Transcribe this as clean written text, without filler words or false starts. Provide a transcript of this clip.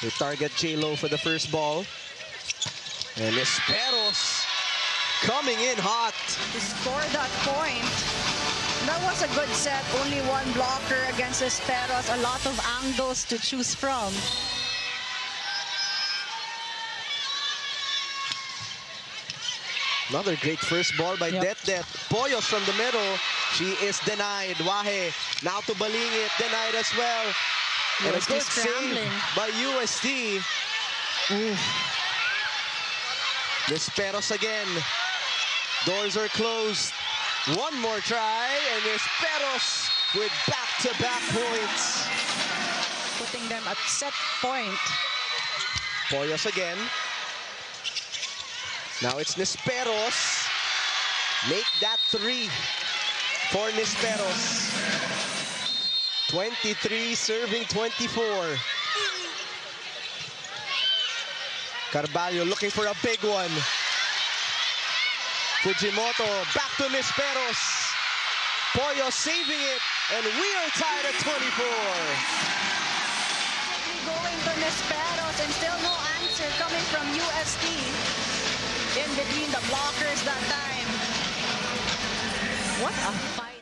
They target J-Lo for the first ball. And Esperos coming in hot. To score that point. That was a good set. Only one blocker against Esperos. A lot of angles to choose from. Another great first ball by Det. Poyos from the middle. She is denied. Wahe now to Balingit. Denied as well. And a good save by UST. Esperos again. Doors are closed. One more try, and Esperos with back-to-back points. Putting them at set point. Poyos again. Now it's Nisperos. Make that 3 for Nisperos. 23 serving 24. Carvalho looking for a big one. Fujimoto back to Nisperos. Poyos saving it, and we are tied at 24. Going to Nisperos, and still no answer coming from UST. In between the blockers that time. What a fight.